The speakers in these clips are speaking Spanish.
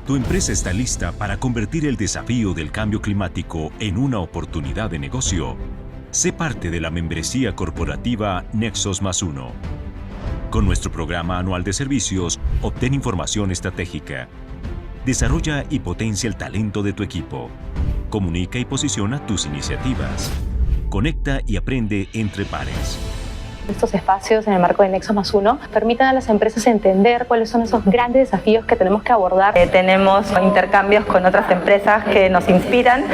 Tu empresa está lista para convertir el desafío del cambio climático en una oportunidad de negocio. Sé parte de la membresía corporativa Nexos Más Uno. Con nuestro programa anual de servicios, obtén información estratégica. Desarrolla y potencia el talento de tu equipo. Comunica y posiciona tus iniciativas. Conecta y aprende entre pares. Estos espacios en el marco de Nexos Más Uno permitan a las empresas entender cuáles son esos grandes desafíos que tenemos que abordar. Tenemos intercambios con otras empresas que nos inspiran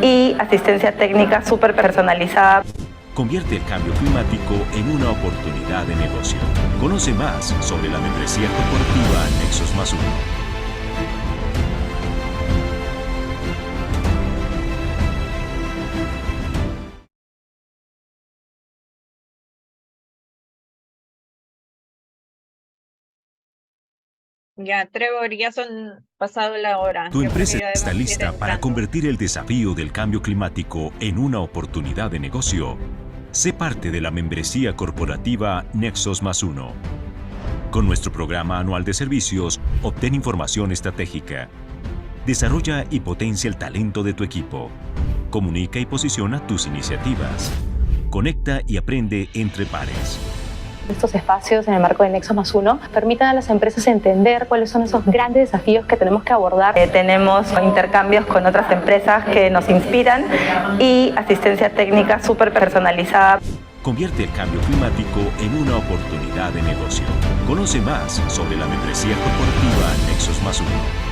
y asistencia técnica súper personalizada. Convierte el cambio climático en una oportunidad de negocio. Conoce más sobre la membresía corporativa Nexos Más Uno. Ya, Trevor, ya son pasado la hora. Tu Yo creo empresa que ya está debemos ir lista para entrando. convertir el desafío del cambio climático en una oportunidad de negocio. Sé parte de la membresía corporativa Nexos Más Uno. Con nuestro programa anual de servicios, obtén información estratégica. Desarrolla y potencia el talento de tu equipo. Comunica y posiciona tus iniciativas. Conecta y aprende entre pares. Estos espacios en el marco de Nexos Más Uno permitan a las empresas entender cuáles son esos grandes desafíos que tenemos que abordar. Tenemos intercambios con otras empresas que nos inspiran y asistencia técnica súper personalizada. Convierte el cambio climático en una oportunidad de negocio. Conoce más sobre la membresía corporativa Nexos Más Uno.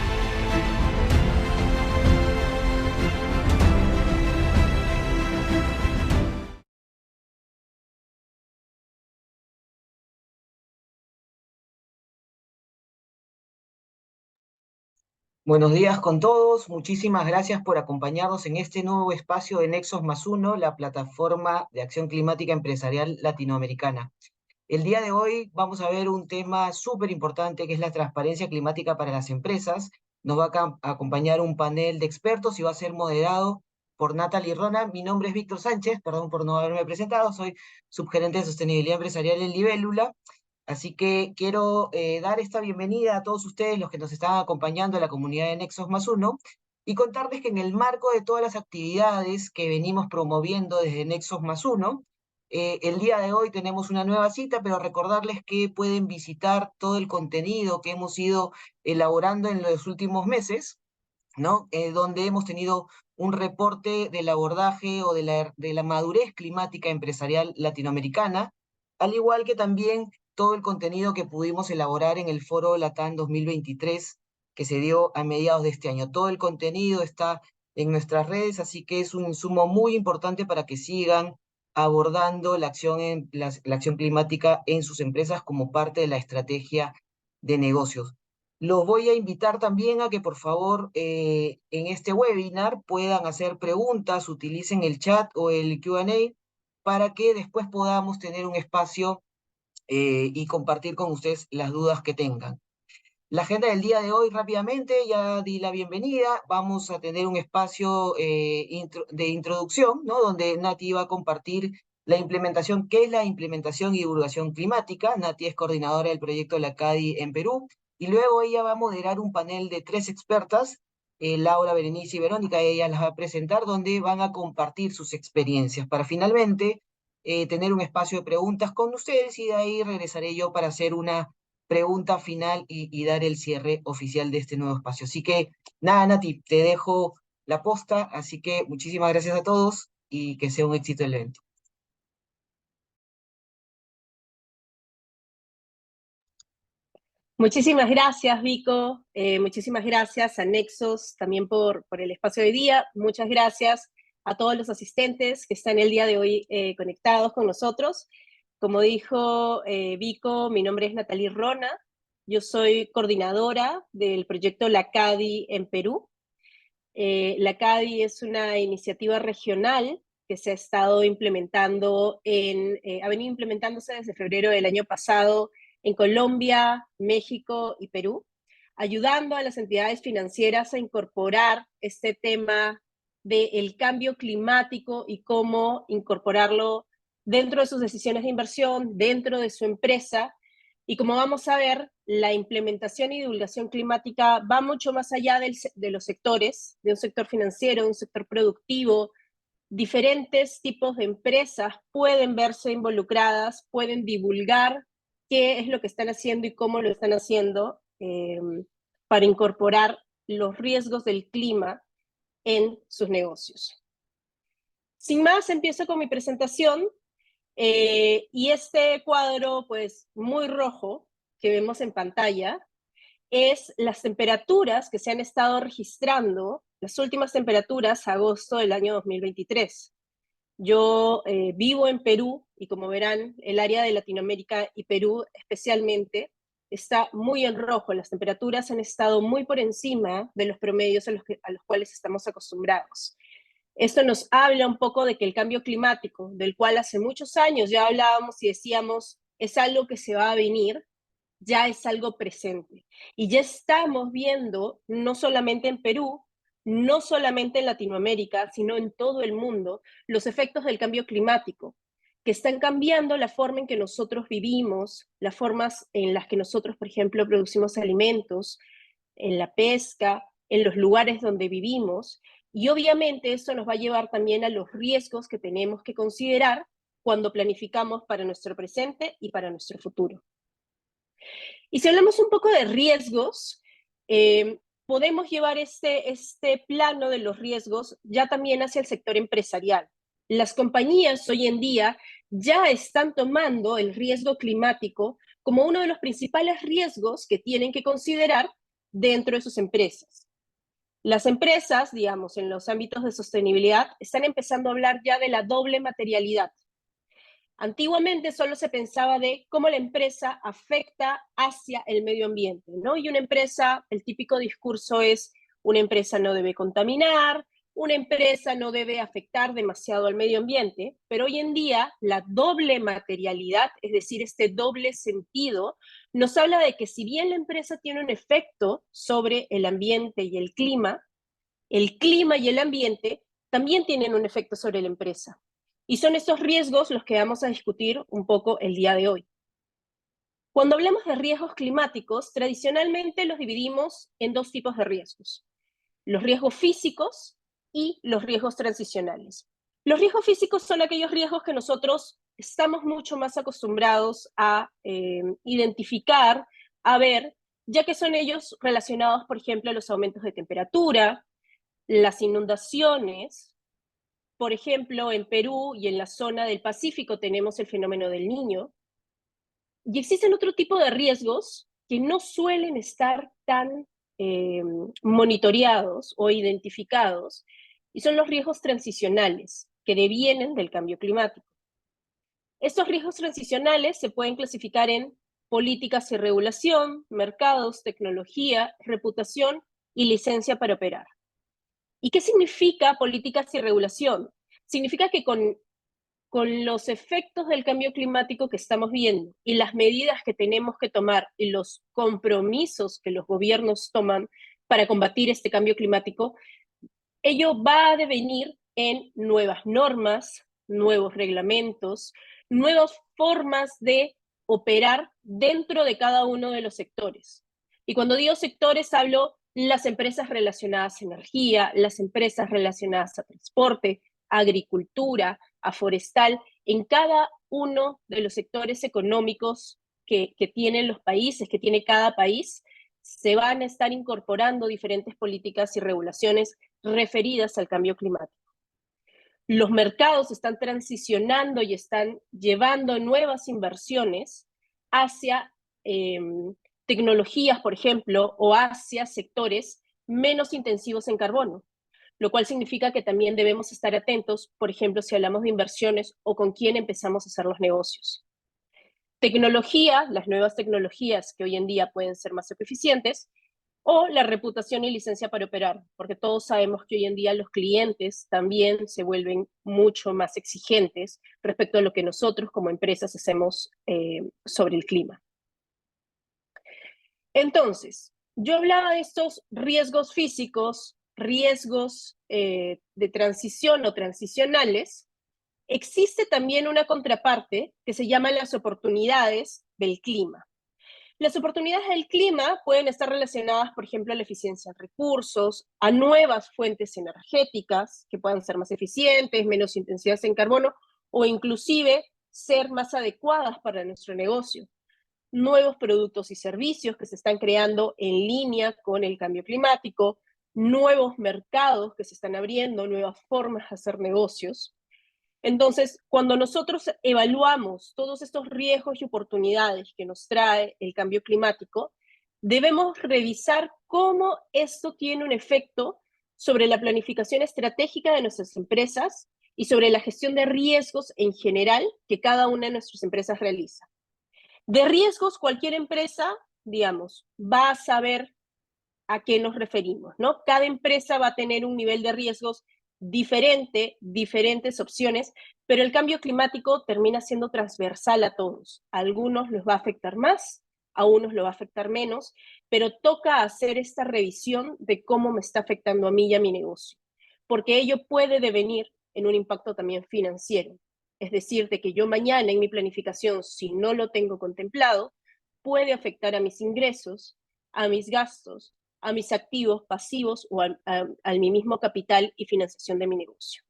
Buenos días con todos, muchísimas gracias por acompañarnos en este nuevo espacio de Nexos Más Uno, la plataforma de acción climática empresarial latinoamericana. El día de hoy vamos a ver un tema súper importante que es la transparencia climática para las empresas. Nos va a acompañar un panel de expertos y va a ser moderado por Natalie Rona. Mi nombre es Víctor Sánchez, perdón por no haberme presentado, soy subgerente de sostenibilidad empresarial en Libélula. Así que quiero dar esta bienvenida a todos ustedes, los que nos están acompañando en la comunidad de Nexos Más Uno, y contarles que en el marco de todas las actividades que venimos promoviendo desde Nexos Más Uno, el día de hoy tenemos una nueva cita, pero recordarles que pueden visitar todo el contenido que hemos ido elaborando en los últimos meses, ¿no? Donde hemos tenido un reporte del abordaje o de la madurez climática empresarial latinoamericana, al igual que también todo el contenido que pudimos elaborar en el Foro Latam 2023 que se dio a mediados de este año. Todo el contenido está en nuestras redes, así que es un insumo muy importante para que sigan abordando la acción climática en sus empresas como parte de la estrategia de negocios. Los voy a invitar también a que por favor en este webinar puedan hacer preguntas, utilicen el chat o el Q&A para que después podamos tener un espacio y compartir con ustedes las dudas que tengan. La agenda del día de hoy rápidamente, ya di la bienvenida, vamos a tener un espacio de introducción, ¿no? Donde Nati va a compartir la implementación, qué es la implementación y divulgación climática. Nati es coordinadora del proyecto La CADI en Perú, y luego ella va a moderar un panel de 3 expertas, Laura, Berenice y Verónica, ella las va a presentar, donde van a compartir sus experiencias, para finalmente tener un espacio de preguntas con ustedes, y de ahí regresaré yo para hacer una pregunta final y dar el cierre oficial de este nuevo espacio. Así que, nada, Nati, te dejo la posta, así que muchísimas gracias a todos y que sea un éxito el evento. Muchísimas gracias, Vico. Muchísimas gracias a Nexos también por el espacio de hoy día. Muchas gracias a todos los asistentes que están el día de hoy conectados con nosotros. Como dijo Vico, mi nombre es Natalie Rona. Yo soy coordinadora del proyecto La CADI en Perú. La CADI es una iniciativa regional que se ha estado implementando ha venido implementándose desde febrero del año pasado en Colombia, México y Perú, ayudando a las entidades financieras a incorporar este tema del cambio climático y cómo incorporarlo dentro de sus decisiones de inversión, dentro de su empresa, Y como vamos a ver, la implementación y divulgación climática va mucho más allá de los sectores, de un sector financiero, de un sector productivo. Diferentes tipos de empresas pueden verse involucradas, pueden divulgar qué es lo que están haciendo y cómo lo están haciendo para incorporar los riesgos del clima en sus negocios. Sin más, empiezo con mi presentación. Y este cuadro, pues, muy rojo que vemos en pantalla, es las temperaturas que se han estado registrando, las últimas temperaturas, agosto del año 2023. Yo vivo en Perú y como verán, el área de Latinoamérica y Perú especialmente está muy en rojo. Las temperaturas han estado muy por encima de los promedios a los cuales estamos acostumbrados. Esto nos habla un poco de que el cambio climático, del cual hace muchos años ya hablábamos y decíamos, es algo que se va a venir, ya es algo presente. Y ya estamos viendo, no solamente en Perú, no solamente en Latinoamérica, sino en todo el mundo, los efectos del cambio climático, que están cambiando la forma en que nosotros vivimos, las formas en las que nosotros, por ejemplo, producimos alimentos, en la pesca, en los lugares donde vivimos, y obviamente esto nos va a llevar también a los riesgos que tenemos que considerar cuando planificamos para nuestro presente y para nuestro futuro. Y si hablamos un poco de riesgos, podemos llevar este plano de los riesgos ya también hacia el sector empresarial. Las compañías hoy en día ya están tomando el riesgo climático como uno de los principales riesgos que tienen que considerar dentro de sus empresas. Las empresas, digamos, en los ámbitos de sostenibilidad, están empezando a hablar ya de la doble materialidad. Antiguamente solo se pensaba de cómo la empresa afecta hacia el medio ambiente, ¿no? Y una empresa, el típico discurso es, una empresa no debe contaminar, una empresa no debe afectar demasiado al medio ambiente, pero hoy en día la doble materialidad, es decir, este doble sentido, nos habla de que si bien la empresa tiene un efecto sobre el ambiente y el clima y el ambiente también tienen un efecto sobre la empresa. Y son estos riesgos los que vamos a discutir un poco el día de hoy. Cuando hablamos de riesgos climáticos, tradicionalmente los dividimos en dos tipos de riesgos: los riesgos físicos y los riesgos transicionales. Los riesgos físicos son aquellos riesgos que nosotros estamos mucho más acostumbrados a identificar, a ver, ya que son ellos relacionados, por ejemplo, a los aumentos de temperatura, las inundaciones. Por ejemplo, en Perú y en la zona del Pacífico tenemos el fenómeno del Niño. Y existen otro tipo de riesgos que no suelen estar tan monitoreados o identificados, y son los riesgos transicionales que devienen del cambio climático. Estos riesgos transicionales se pueden clasificar en políticas y regulación, mercados, tecnología, reputación y licencia para operar. ¿Y qué significa políticas y regulación? Significa que con los efectos del cambio climático que estamos viendo y las medidas que tenemos que tomar y los compromisos que los gobiernos toman para combatir este cambio climático, ello va a devenir en nuevas normas, nuevos reglamentos, nuevas formas de operar dentro de cada uno de los sectores. Y cuando digo sectores, hablo las empresas relacionadas a energía, las empresas relacionadas a transporte, a agricultura, a forestal, en cada uno de los sectores económicos que tienen los países, que tiene cada país, se van a estar incorporando diferentes políticas y regulaciones referidas al cambio climático. Los mercados están transicionando y están llevando nuevas inversiones hacia tecnologías, por ejemplo, o hacia sectores menos intensivos en carbono, lo cual significa que también debemos estar atentos, por ejemplo, si hablamos de inversiones o con quién empezamos a hacer los negocios. Tecnología, las nuevas tecnologías que hoy en día pueden ser más eficientes, o la reputación y licencia para operar, porque todos sabemos que hoy en día los clientes también se vuelven mucho más exigentes respecto a lo que nosotros como empresas hacemos sobre el clima. Entonces, yo hablaba de estos riesgos físicos, riesgos de transición o transicionales. Existe también una contraparte que se llama las oportunidades del clima. Las oportunidades del clima pueden estar relacionadas, por ejemplo, a la eficiencia en recursos, a nuevas fuentes energéticas que puedan ser más eficientes, menos intensivas en carbono, o inclusive ser más adecuadas para nuestro negocio. Nuevos productos y servicios que se están creando en línea con el cambio climático, nuevos mercados que se están abriendo, nuevas formas de hacer negocios. Entonces, cuando nosotros evaluamos todos estos riesgos y oportunidades que nos trae el cambio climático, debemos revisar cómo esto tiene un efecto sobre la planificación estratégica de nuestras empresas y sobre la gestión de riesgos en general que cada una de nuestras empresas realiza. De riesgos, cualquier empresa, digamos, va a saber a qué nos referimos, ¿no? Cada empresa va a tener un nivel de riesgos diferente, diferentes opciones, pero el cambio climático termina siendo transversal a todos. A algunos los va a afectar más, a unos lo va a afectar menos, pero toca hacer esta revisión de cómo me está afectando a mí y a mi negocio, porque ello puede devenir en un impacto también financiero. Es decir, de que yo mañana en mi planificación, si no lo tengo contemplado, puede afectar a mis ingresos, a mis gastos, a mis activos pasivos o a mi mismo capital y financiación de mi negocio.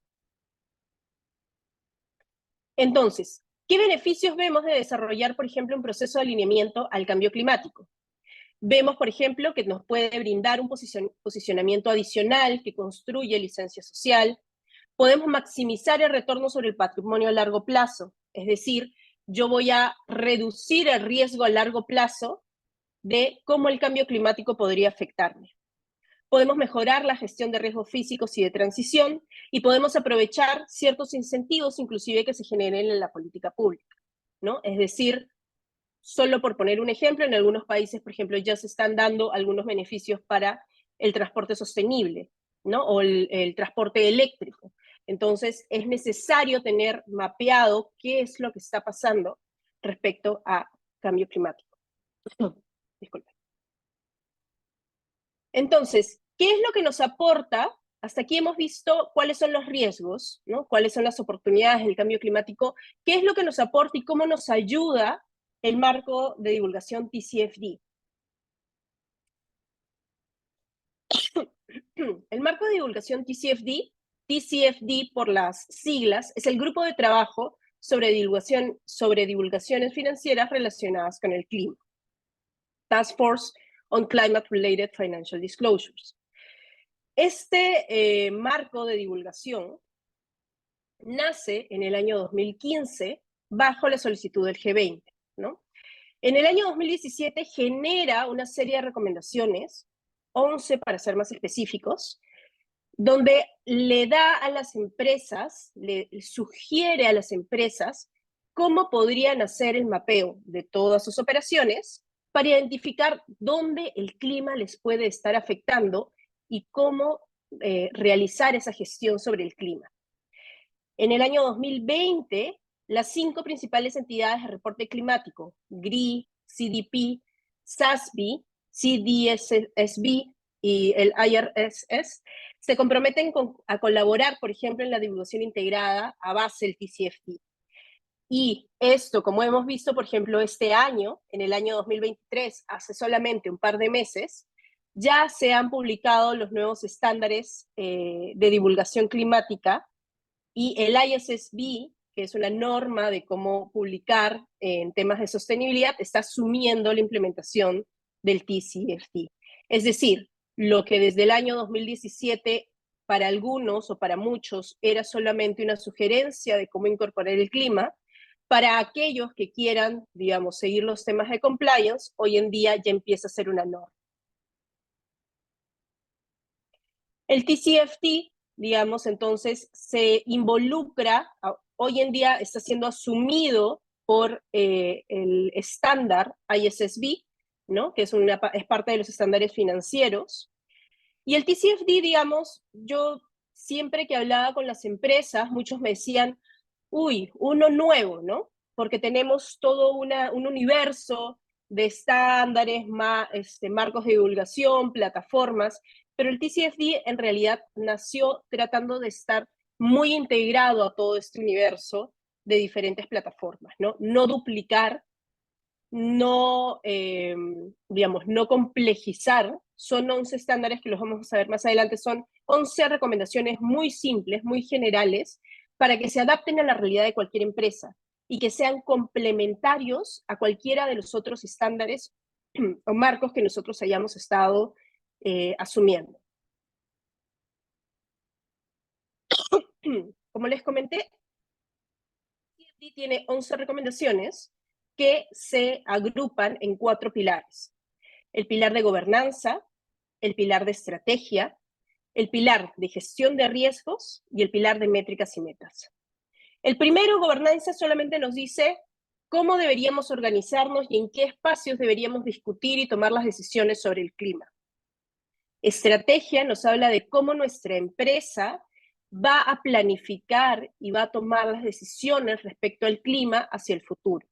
Entonces, ¿qué beneficios vemos de desarrollar, por ejemplo, un proceso de alineamiento al cambio climático? Vemos, por ejemplo, que nos puede brindar un posicionamiento adicional que construye licencia social. Podemos maximizar el retorno sobre el patrimonio a largo plazo, es decir, yo voy a reducir el riesgo a largo plazo de cómo el cambio climático podría afectarme. Podemos mejorar la gestión de riesgos físicos y de transición y podemos aprovechar ciertos incentivos, inclusive que se generen en la política pública, ¿no? Es decir, solo por poner un ejemplo, en algunos países, por ejemplo, ya se están dando algunos beneficios para el transporte sostenible, ¿no? O el transporte eléctrico. Entonces, es necesario tener mapeado qué es lo que está pasando respecto a cambio climático. Disculpe. Entonces, ¿qué es lo que nos aporta? Hasta aquí hemos visto cuáles son los riesgos, ¿no? Cuáles son las oportunidades del cambio climático, qué es lo que nos aporta y cómo nos ayuda el marco de divulgación TCFD. El marco de divulgación TCFD por las siglas, es el grupo de trabajo sobre divulgaciones financieras relacionadas con el clima. Task Force on Climate-Related Financial Disclosures. Este marco de divulgación nace en el año 2015 bajo la solicitud del G20, ¿no? En el año 2017 genera una serie de recomendaciones, 11 para ser más específicos, donde le da a las empresas, le sugiere a las empresas cómo podrían hacer el mapeo de todas sus operaciones para identificar dónde el clima les puede estar afectando y cómo realizar esa gestión sobre el clima. En el año 2020, las 5 principales entidades de reporte climático, GRI, CDP, SASB, CDSSB y el IRSS, se comprometen a colaborar, por ejemplo, en la divulgación integrada a base del TCFD. Y esto, como hemos visto, por ejemplo, este año, en el año 2023, hace solamente un par de meses, ya se han publicado los nuevos estándares de divulgación climática y el ISSB, que es una norma de cómo publicar en temas de sostenibilidad, está asumiendo la implementación del TCFD. Es decir, lo que desde el año 2017 para algunos o para muchos era solamente una sugerencia de cómo incorporar el clima, para aquellos que quieran, digamos, seguir los temas de compliance, hoy en día ya empieza a ser una norma. El TCFD, digamos, entonces se involucra, hoy en día está siendo asumido por el estándar ISSB, ¿no? Que es parte de los estándares financieros. Y el TCFD, digamos, yo siempre que hablaba con las empresas, muchos me decían, uy, uno nuevo, ¿no? Porque tenemos todo un universo de estándares, marcos de divulgación, plataformas, pero el TCFD en realidad nació tratando de estar muy integrado a todo este universo de diferentes plataformas, ¿no? No duplicar no, digamos, no complejizar. Son 11 estándares que los vamos a ver más adelante, son 11 recomendaciones muy simples, muy generales, para que se adapten a la realidad de cualquier empresa y que sean complementarios a cualquiera de los otros estándares o marcos que nosotros hayamos estado asumiendo. Como les comenté, TFD tiene 11 recomendaciones que se agrupan en 4 pilares. El pilar de gobernanza, el pilar de estrategia, el pilar de gestión de riesgos y el pilar de métricas y metas. El primero, gobernanza, solamente nos dice cómo deberíamos organizarnos y en qué espacios deberíamos discutir y tomar las decisiones sobre el clima. Estrategia nos habla de cómo nuestra empresa va a planificar y va a tomar las decisiones respecto al clima hacia el futuro.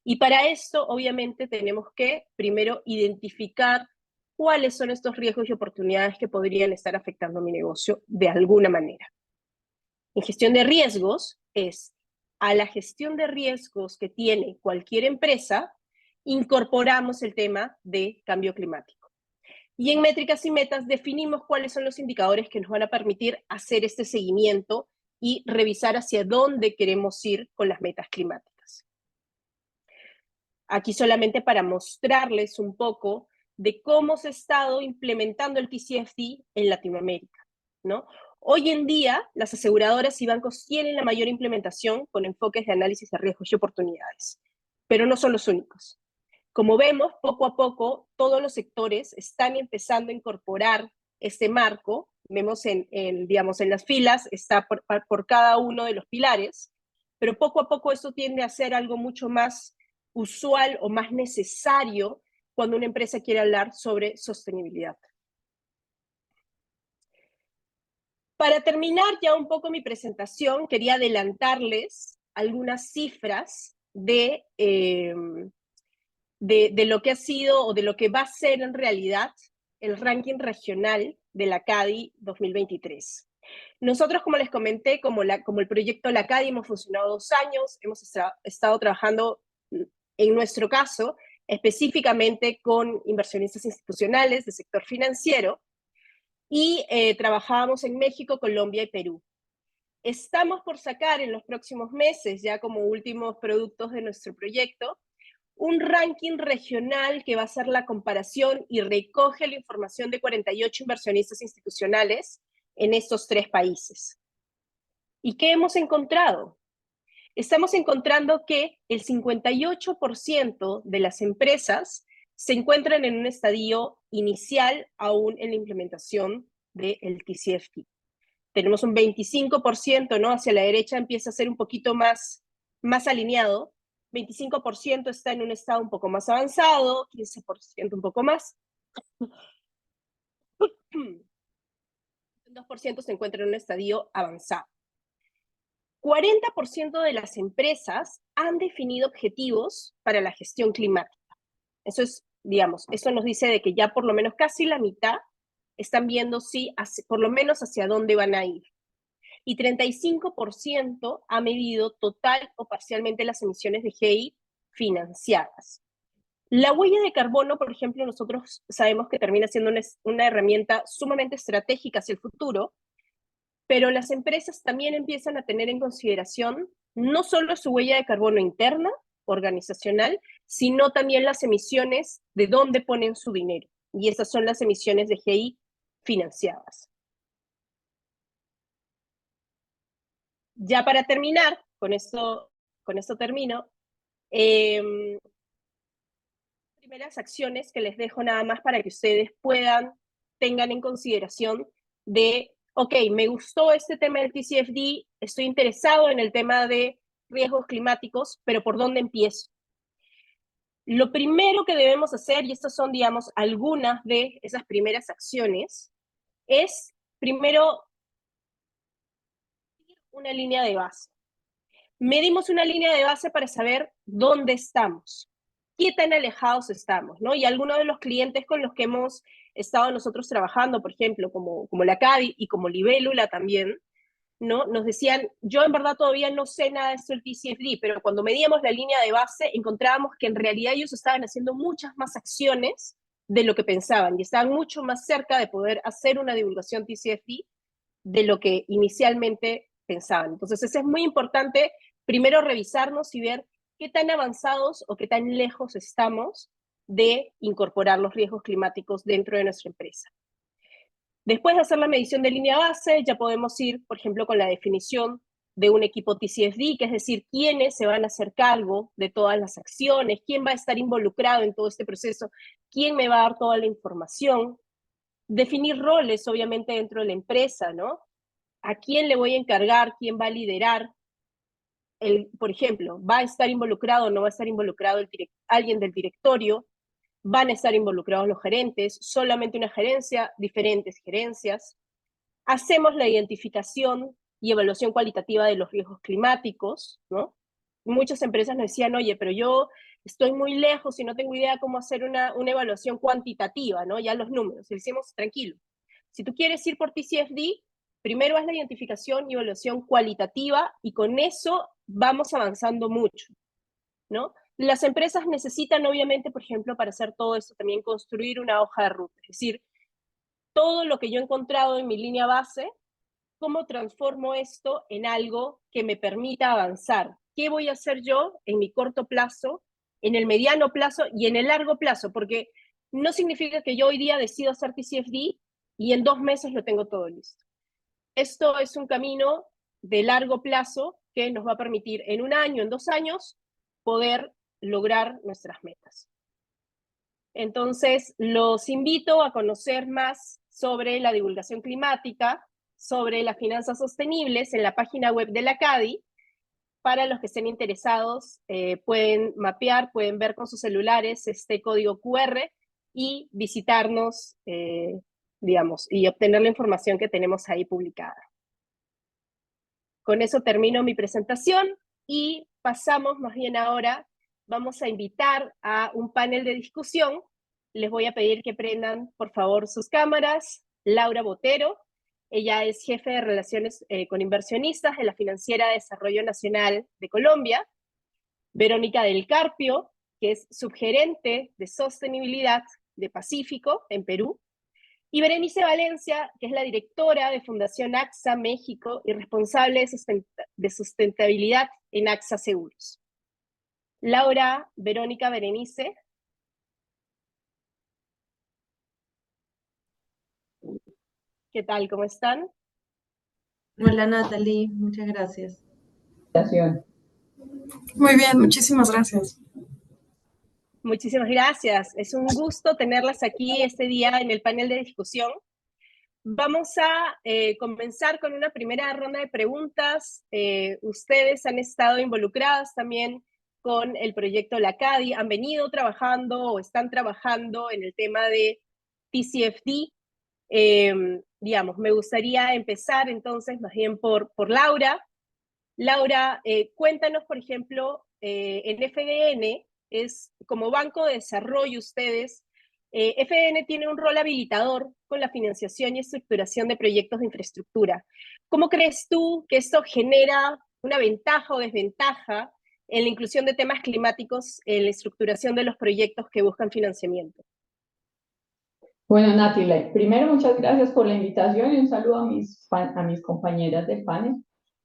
Y para esto, obviamente, tenemos que primero identificar cuáles son estos riesgos y oportunidades que podrían estar afectando mi negocio de alguna manera. En gestión de riesgos es a la gestión de riesgos que tiene cualquier empresa, incorporamos el tema de cambio climático. Y en métricas y metas definimos cuáles son los indicadores que nos van a permitir hacer este seguimiento y revisar hacia dónde queremos ir con las metas climáticas. Aquí solamente para mostrarles un poco de cómo se ha estado implementando el TCFD en Latinoamérica, ¿no? Hoy en día, las aseguradoras y bancos tienen la mayor implementación con enfoques de análisis de riesgos y oportunidades, pero no son los únicos. Como vemos, poco a poco, todos los sectores están empezando a incorporar este marco. Vemos digamos, en las filas, está por cada uno de los pilares, pero poco a poco esto tiende a ser algo mucho más usual o más necesario cuando una empresa quiere hablar sobre sostenibilidad. Para terminar ya un poco mi presentación, quería adelantarles algunas cifras de lo que ha sido o de lo que va a ser en realidad el ranking regional de la CADI 2023. Nosotros, como les comenté, como el proyecto La CADI, hemos funcionado 2 años, hemos estado trabajando, en nuestro caso, específicamente con inversionistas institucionales del sector financiero, y trabajábamos en México, Colombia y Perú. Estamos por sacar en los próximos meses, ya como últimos productos de nuestro proyecto, un ranking regional que va a hacer la comparación y recoge la información de 48 inversionistas institucionales en estos 3 países. ¿Y qué hemos encontrado? Estamos encontrando que el 58% de las empresas se encuentran en un estadio inicial aún en la implementación del TCFD. Tenemos un 25%, ¿no? Hacia la derecha empieza a ser un poquito más alineado. 25% está en un estado un poco más avanzado, 15% un poco más. 2% se encuentra en un estadio avanzado. 40% de las empresas han definido objetivos para la gestión climática. Eso es, digamos, eso nos dice de que ya por lo menos casi la mitad están viendo por lo menos hacia dónde van a ir. Y 35% ha medido total o parcialmente las emisiones de GI financiadas. La huella de carbono, por ejemplo, nosotros sabemos que termina siendo una herramienta sumamente estratégica hacia el futuro, pero las empresas también empiezan a tener en consideración no solo su huella de carbono interna, organizacional, sino también las emisiones de dónde ponen su dinero. Y esas son las emisiones de GI financiadas. Ya para terminar, con esto termino, primeras acciones que les dejo nada más para que ustedes tengan en consideración de, ok, me gustó este tema del TCFD, estoy interesado en el tema de riesgos climáticos, pero ¿por dónde empiezo? Lo primero que debemos hacer, y estas son, digamos, algunas de esas primeras acciones, es primero una línea de base. Medimos una línea de base para saber dónde estamos, qué tan alejados estamos, ¿no? Y algunos de los clientes con los que hemos estado nosotros trabajando, por ejemplo, como la CADI y como Libélula también, ¿no? Nos decían, yo en verdad todavía no sé nada de esto del TCFD, pero cuando medíamos la línea de base encontrábamos que en realidad ellos estaban haciendo muchas más acciones de lo que pensaban y estaban mucho más cerca de poder hacer una divulgación TCFD de lo que inicialmente pensaban. Entonces, eso es muy importante, primero revisarnos y ver qué tan avanzados o qué tan lejos estamos de incorporar los riesgos climáticos dentro de nuestra empresa. Después de hacer la medición de línea base, ya podemos ir, por ejemplo, con la definición de un equipo TCFD, que es decir, quiénes se van a hacer cargo de todas las acciones, quién va a estar involucrado en todo este proceso, quién me va a dar toda la información. Definir roles, obviamente, dentro de la empresa, ¿no? ¿A quién le voy a encargar? ¿Quién va a liderar? Por ejemplo, ¿va a estar involucrado o no va a estar involucrado alguien del directorio? ¿Van a estar involucrados los gerentes? ¿Solamente una gerencia? ¿Diferentes gerencias? Hacemos la identificación y evaluación cualitativa de los riesgos climáticos, ¿no? Muchas empresas nos decían, oye, pero yo estoy muy lejos y no tengo idea cómo hacer una evaluación cuantitativa, ¿no? Ya los números. Y decimos, tranquilo, si tú quieres ir por TCFD, primero haz la identificación y evaluación cualitativa y con eso vamos avanzando mucho, ¿no? Las empresas necesitan, obviamente, por ejemplo, para hacer todo esto, también construir una hoja de ruta, es decir, todo lo que yo he encontrado en mi línea base, ¿cómo transformo esto en algo que me permita avanzar? ¿Qué voy a hacer yo en mi corto plazo, en el mediano plazo y en el largo plazo? Porque no significa que yo hoy día decido hacer TCFD y en 2 meses lo tengo todo listo. Esto es un camino de largo plazo que nos va a permitir en 1 año, en 2 años, poder lograr nuestras metas. Entonces, los invito a conocer más sobre la divulgación climática, sobre las finanzas sostenibles en la página web de la CADI. Para los que estén interesados, pueden mapear, pueden ver con sus celulares este código QR y visitarnos, digamos, y obtener la información que tenemos ahí publicada. Con eso termino mi presentación y pasamos más bien ahora, vamos a invitar a un panel de discusión. Les voy a pedir que prendan, por favor, sus cámaras. Laura Botero, ella es jefe de Relaciones con Inversionistas de la Financiera de Desarrollo Nacional de Colombia. Verónica del Carpio, que es subgerente de Sostenibilidad de Pacífico en Perú. Y Berenice Valencia, que es la directora de Fundación AXA México y responsable de sustentabilidad en AXA Seguros. Laura, Verónica, Berenice. ¿Qué tal? ¿Cómo están? Hola Natalie, muchas gracias. Muy bien, muchísimas gracias. Muchísimas gracias. Es un gusto tenerlas aquí este día en el panel de discusión. Vamos a comenzar con una primera ronda de preguntas. Ustedes han estado involucradas también con el proyecto La CADI, han venido trabajando o están trabajando en el tema de TCFD. Digamos, me gustaría empezar entonces más bien por Laura. Laura, cuéntanos, por ejemplo, en FDN, es como banco de desarrollo ustedes, FDN tiene un rol habilitador con la financiación y estructuración de proyectos de infraestructura. ¿Cómo crees tú que esto genera una ventaja o desventaja en la inclusión de temas climáticos en la estructuración de los proyectos que buscan financiamiento? Bueno, Nati, primero muchas gracias por la invitación y un saludo a mis compañeras del panel.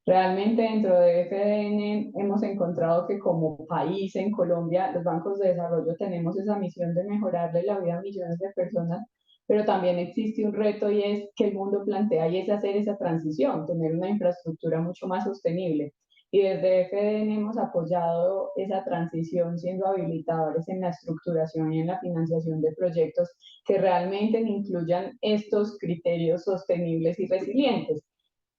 Realmente dentro de FDN hemos encontrado que como país en Colombia, los bancos de desarrollo tenemos esa misión de mejorarle la vida a millones de personas, pero también existe un reto y es que el mundo plantea y es hacer esa transición, tener una infraestructura mucho más sostenible. Y desde FDN hemos apoyado esa transición siendo habilitadores en la estructuración y en la financiación de proyectos que realmente incluyan estos criterios sostenibles y resilientes.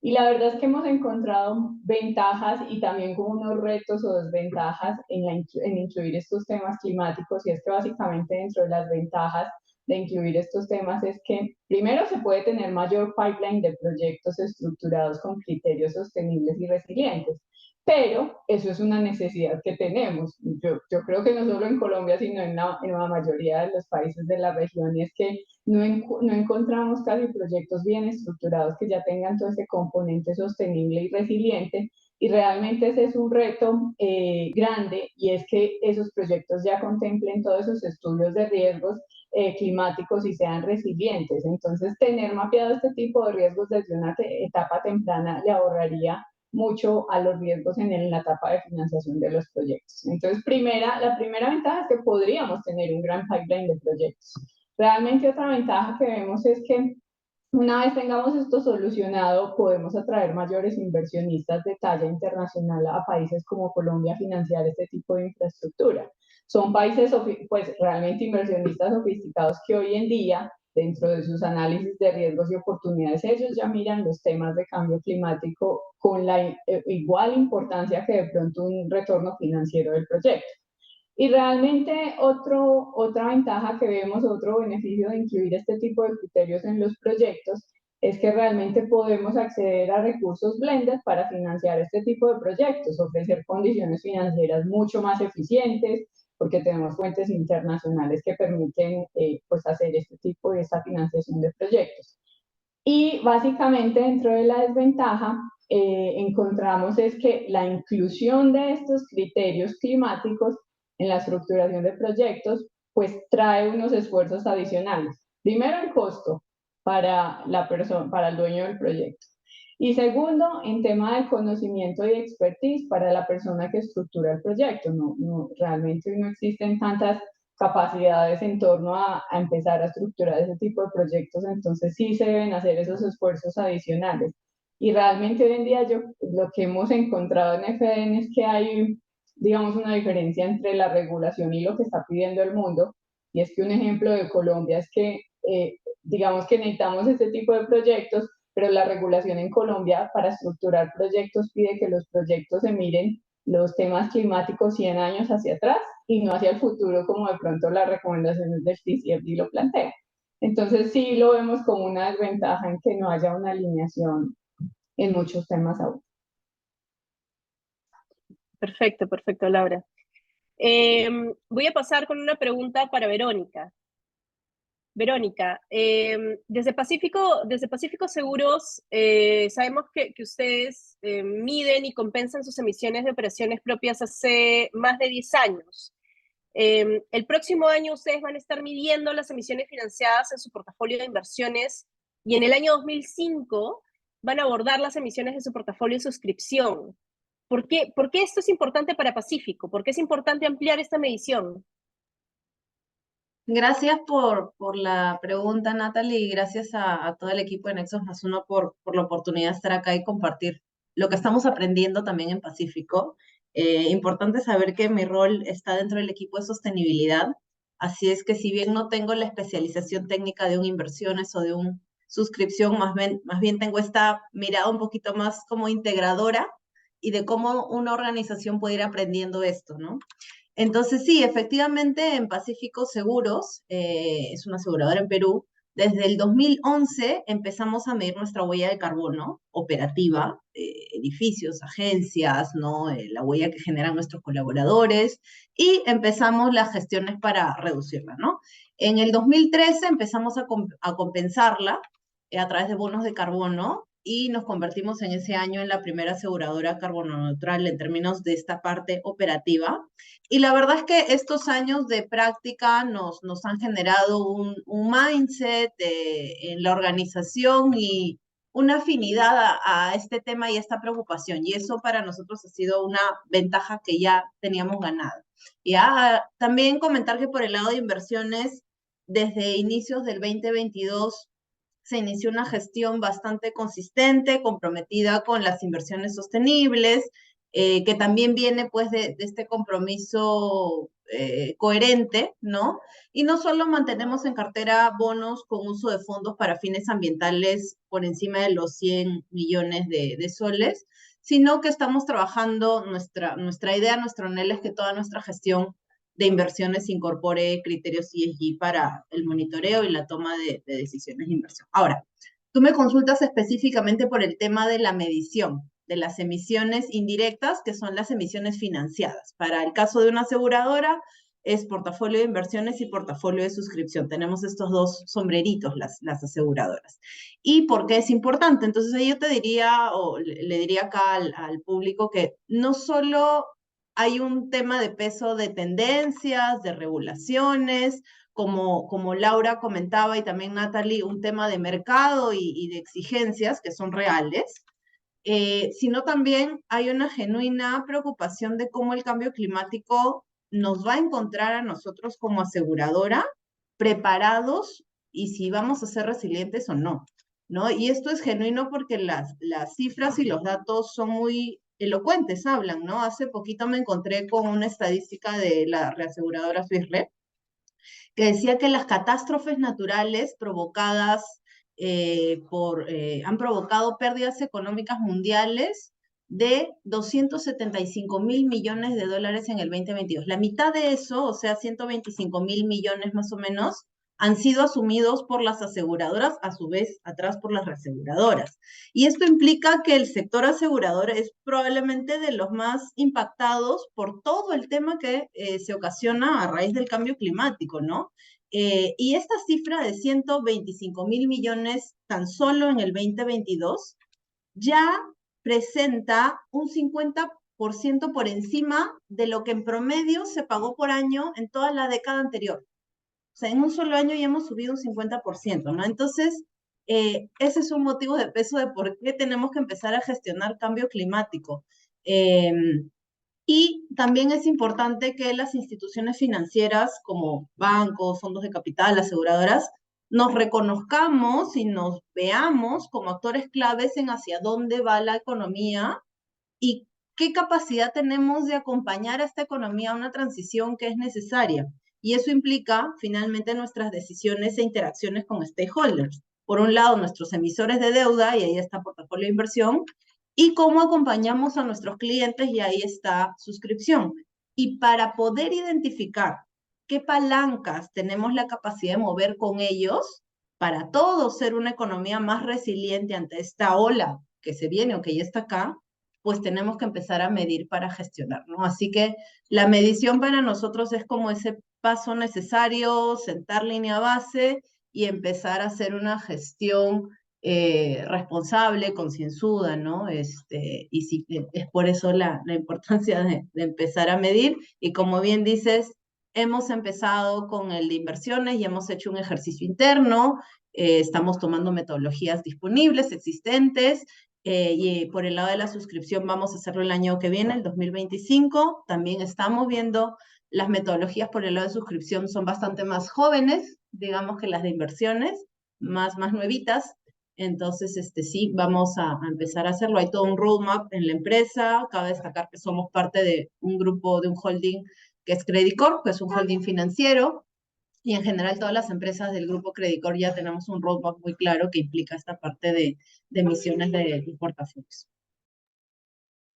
Y la verdad es que hemos encontrado ventajas y también como unos retos o desventajas en incluir estos temas climáticos, y es que básicamente dentro de las ventajas de incluir estos temas es que primero se puede tener mayor pipeline de proyectos estructurados con criterios sostenibles y resilientes. pero eso es una necesidad que tenemos. Yo creo que no solo en Colombia, sino en la mayoría de los países de la región, y es que no encontramos casi proyectos bien estructurados que ya tengan todo ese componente sostenible y resiliente, y realmente ese es un reto grande, y es que esos proyectos ya contemplen todos esos estudios de riesgos climáticos y sean resilientes. Entonces, tener mapeado este tipo de riesgos desde una etapa temprana le ahorraría mucho a los riesgos en la etapa de financiación de los proyectos. Entonces, la primera ventaja es que podríamos tener un gran pipeline de proyectos. Realmente otra ventaja que vemos es que una vez tengamos esto solucionado, podemos atraer mayores inversionistas de talla internacional a países como Colombia a financiar este tipo de infraestructura. Son países, pues, realmente inversionistas sofisticados que hoy en día, dentro de sus análisis de riesgos y oportunidades, ellos ya miran los temas de cambio climático con la igual importancia que de pronto un retorno financiero del proyecto. Y realmente otra ventaja que vemos, otro beneficio de incluir este tipo de criterios en los proyectos, es que realmente podemos acceder a recursos blended para financiar este tipo de proyectos, ofrecer condiciones financieras mucho más eficientes, porque tenemos fuentes internacionales que permiten pues hacer este tipo de esta financiación de proyectos. Y básicamente dentro de la desventaja encontramos es que la inclusión de estos criterios climáticos en la estructuración de proyectos pues trae unos esfuerzos adicionales. Primero, en costo para la persona, para el dueño del proyecto. Y segundo, en tema de conocimiento y expertise para la persona que estructura el proyecto. Realmente no existen tantas capacidades en torno a empezar a estructurar ese tipo de proyectos, entonces sí se deben hacer esos esfuerzos adicionales. Y realmente hoy en día lo que hemos encontrado en FDN es que hay, digamos, una diferencia entre la regulación y lo que está pidiendo el mundo, y es que un ejemplo de Colombia es que, digamos que necesitamos este tipo de proyectos, pero la regulación en Colombia para estructurar proyectos pide que los proyectos se miren los temas climáticos 100 años hacia atrás y no hacia el futuro, como de pronto las recomendaciones del TCFD lo plantean. Entonces sí lo vemos como una desventaja en que no haya una alineación en muchos temas aún. Perfecto, perfecto, Laura. Voy a pasar con una pregunta para Verónica. Verónica, desde Pacífico Seguros sabemos que ustedes miden y compensan sus emisiones de operaciones propias hace más de 10 años. El próximo año ustedes van a estar midiendo las emisiones financiadas en su portafolio de inversiones y en el año 2005 van a abordar las emisiones de su portafolio de suscripción. ¿Por qué esto es importante para Pacífico? ¿Por qué es importante ampliar esta medición? Gracias por la pregunta, Natalie, y gracias a todo el equipo de Nexos Más Uno por la oportunidad de estar acá y compartir lo que estamos aprendiendo también en Pacífico. Importante saber que mi rol está dentro del equipo de sostenibilidad, así es que si bien no tengo la especialización técnica de un inversiones o de un suscripción, más bien tengo esta mirada un poquito más como integradora y de cómo una organización puede ir aprendiendo esto, ¿no? Entonces, sí, efectivamente, en Pacífico Seguros, es una aseguradora en Perú, desde el 2011 empezamos a medir nuestra huella de carbono operativa, edificios, agencias, ¿no? La huella que generan nuestros colaboradores, y empezamos las gestiones para reducirla, ¿no? En el 2013 empezamos a compensarla a través de bonos de carbono, y nos convertimos en ese año en la primera aseguradora carbono neutral en términos de esta parte operativa. Y la verdad es que estos años de práctica nos han generado un mindset en la organización y una afinidad a este tema y a esta preocupación. Y eso para nosotros ha sido una ventaja que ya teníamos ganada. Ya también comentar que por el lado de inversiones, desde inicios del 2022, se inició una gestión bastante consistente, comprometida con las inversiones sostenibles, que también viene pues de este compromiso coherente, ¿no? Y no solo mantenemos en cartera bonos con uso de fondos para fines ambientales por encima de los 100 millones de soles, sino que estamos trabajando, nuestra idea, nuestro anhelo es que toda nuestra gestión de inversiones incorpore criterios ESG para el monitoreo y la toma de decisiones de inversión. Ahora, tú me consultas específicamente por el tema de la medición las emisiones indirectas, que son las emisiones financiadas. Para el caso de una aseguradora, es portafolio de inversiones y portafolio de suscripción. Tenemos estos dos sombreritos, las aseguradoras. ¿Y por qué es importante? Entonces, yo te diría, o le diría acá al público, que no solo hay un tema de peso de tendencias, de regulaciones, como Laura comentaba y también Natalie, un tema de mercado y de exigencias que son reales, sino también hay una genuina preocupación de cómo el cambio climático nos va a encontrar a nosotros como aseguradora preparados y si vamos a ser resilientes o no, ¿no? Y esto es genuino porque las cifras y los datos son muy elocuentes, hablan, ¿no? Hace poquito me encontré con una estadística de la reaseguradora Swiss Re que decía que las catástrofes naturales provocadas han provocado pérdidas económicas mundiales de 275.000 millones de dólares en el 2022. La mitad de eso, o sea, 125.000 millones más o menos, han sido asumidos por las aseguradoras, a su vez atrás por las reaseguradoras. Y esto implica que el sector asegurador es probablemente de los más impactados por todo el tema que se ocasiona a raíz del cambio climático, ¿no? Y esta cifra de 125.000 millones tan solo en el 2022 ya presenta un 50% por encima de lo que en promedio se pagó por año en toda la década anterior. O sea, en un solo año ya hemos subido un 50%, ¿no? Entonces, ese es un motivo de peso de por qué tenemos que empezar a gestionar cambio climático. Y también es importante que las instituciones financieras como bancos, fondos de capital, aseguradoras, nos reconozcamos y nos veamos como actores claves en hacia dónde va la economía y qué capacidad tenemos de acompañar a esta economía a una transición que es necesaria. Y eso implica, finalmente, nuestras decisiones e interacciones con stakeholders. Por un lado, nuestros emisores de deuda, y ahí está portafolio de inversión, y cómo acompañamos a nuestros clientes, y ahí está suscripción. Y para poder identificar qué palancas tenemos la capacidad de mover con ellos, para todos ser una economía más resiliente ante esta ola que se viene o que ya está acá, pues tenemos que empezar a medir para gestionar, ¿no? Así que la medición para nosotros es como ese paso necesario, sentar línea base y empezar a hacer una gestión responsable, concienzuda, ¿no? Y sí, es por eso la importancia de empezar a medir. Y como bien dices, hemos empezado con el de inversiones y hemos hecho un ejercicio interno, estamos tomando metodologías disponibles, existentes, y por el lado de la suscripción vamos a hacerlo el año que viene, el 2025. También estamos viendo las metodologías por el lado de suscripción son bastante más jóvenes, digamos que las de inversiones, más nuevitas. Entonces, sí, vamos a empezar a hacerlo. Hay todo un roadmap en la empresa. Cabe destacar que somos parte de un grupo, de un holding que es Credit Corp, que es un holding financiero. Y en general todas las empresas del grupo Credit Corp ya tenemos un roadmap muy claro que implica esta parte de emisiones de importaciones.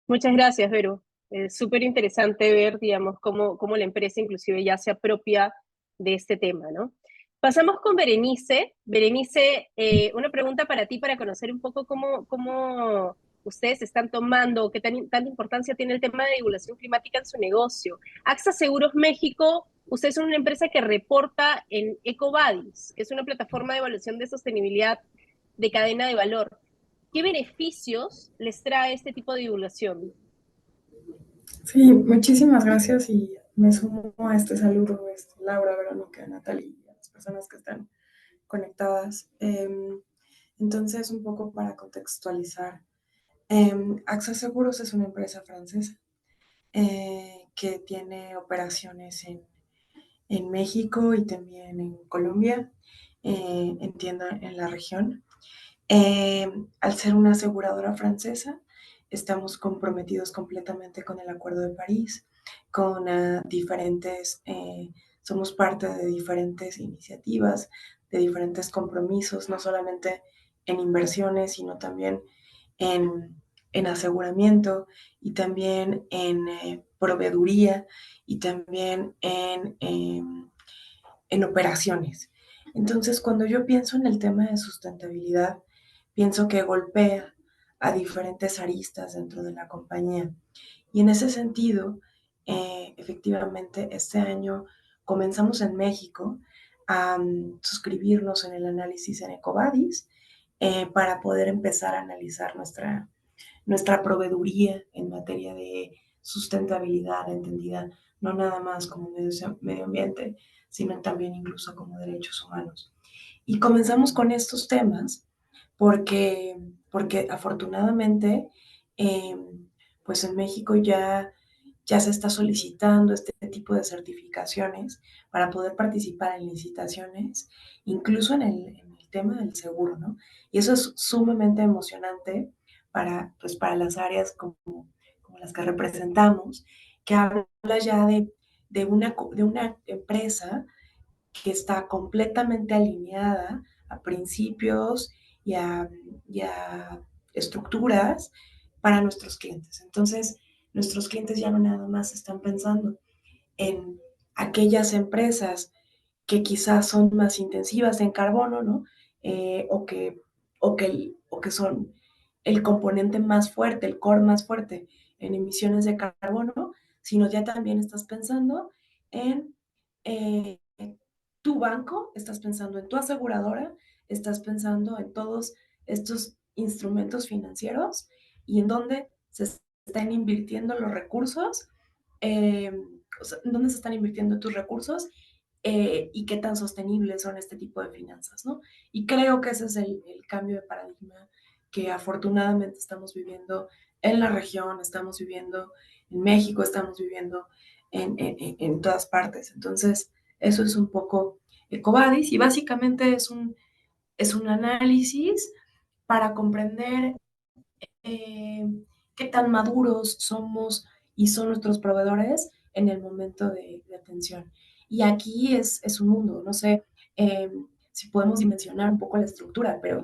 Muchas gracias, Vero. Es súper interesante ver, digamos, cómo la empresa inclusive ya se apropia de este tema, ¿no? Pasamos con Berenice. Berenice, una pregunta para ti para conocer un poco cómo ustedes están tomando, qué tanta importancia tiene el tema de divulgación climática en su negocio. AXA Seguros México, ustedes son una empresa que reporta en EcoVadis, que es una plataforma de evaluación de sostenibilidad de cadena de valor. ¿Qué beneficios les trae este tipo de divulgación? Sí, muchísimas gracias y me sumo a este saludo, Laura, Verónica, Natalie y a las personas que están conectadas. Entonces, un poco para contextualizar, AXA Seguros es una empresa francesa que tiene operaciones en México y también en Colombia, entiendo en la región. Al ser una aseguradora francesa, estamos comprometidos completamente con el Acuerdo de París, con somos parte de diferentes iniciativas, de diferentes compromisos, no solamente en inversiones, sino también en aseguramiento y también en proveeduría y también en operaciones. Entonces, cuando yo pienso en el tema de sustentabilidad, pienso que golpea a diferentes aristas dentro de la compañía. Y en ese sentido, efectivamente, este año comenzamos en México a suscribirnos en el análisis en EcoVadis para poder empezar a analizar nuestra proveeduría en materia de sustentabilidad, entendida no nada más como medio ambiente, sino también incluso como derechos humanos. Y comenzamos con estos temas porque afortunadamente, pues en México ya se está solicitando este tipo de certificaciones para poder participar en licitaciones, incluso en el tema del seguro, ¿no? Y eso es sumamente emocionante pues para las áreas como las que representamos, que habla ya de una empresa que está completamente alineada a principios y y a estructuras para nuestros clientes. Entonces, nuestros clientes ya no nada más están pensando en aquellas empresas que quizás son más intensivas en carbono, ¿no? O que son el componente más fuerte, el core más fuerte en emisiones de carbono, sino ya también estás pensando en eh, tu banco, estás pensando en tu aseguradora, estás pensando en todos estos instrumentos financieros y en dónde se están invirtiendo los recursos, o sea, dónde se están invirtiendo tus recursos y qué tan sostenibles son este tipo de finanzas, ¿no? Y creo que ese es el cambio de paradigma que afortunadamente estamos viviendo en la región, estamos viviendo en México, estamos viviendo en todas partes. Entonces, eso es un poco EcoVadis y básicamente es un análisis para comprender eh, qué tan maduros somos y son nuestros proveedores en el momento de atención. Y aquí es un mundo, no sé si podemos dimensionar un poco la estructura, pero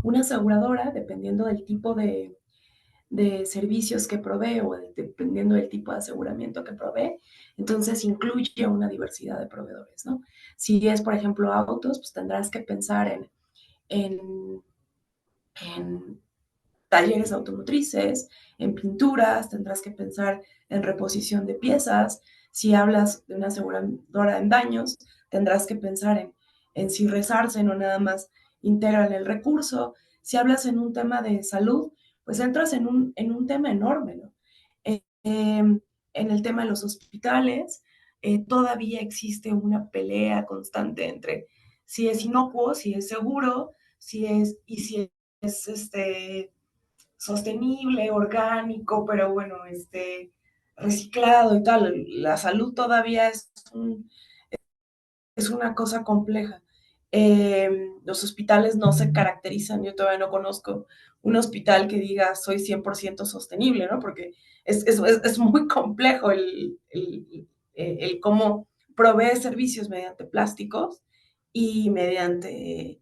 una aseguradora, dependiendo del tipo de servicios que provee o dependiendo del tipo de aseguramiento que provee, entonces incluye una diversidad de proveedores, ¿no? Si es, por ejemplo, autos, pues tendrás que pensar en, en talleres automotrices, en pinturas, tendrás que pensar en reposición de piezas. Si hablas de una aseguradora en daños, tendrás que pensar en si resarcen o nada más integran el recurso. Si hablas en un tema de salud, pues entras en un tema enorme, ¿no? En el tema de los hospitales, todavía existe una pelea constante entre si es inocuo, si es seguro, si es sostenible, orgánico, pero bueno, reciclado y tal. La salud todavía es una cosa compleja. Los hospitales no se caracterizan, yo todavía no conozco un hospital que diga soy 100% sostenible, ¿no? Porque es muy complejo el cómo provee servicios mediante plásticos y mediante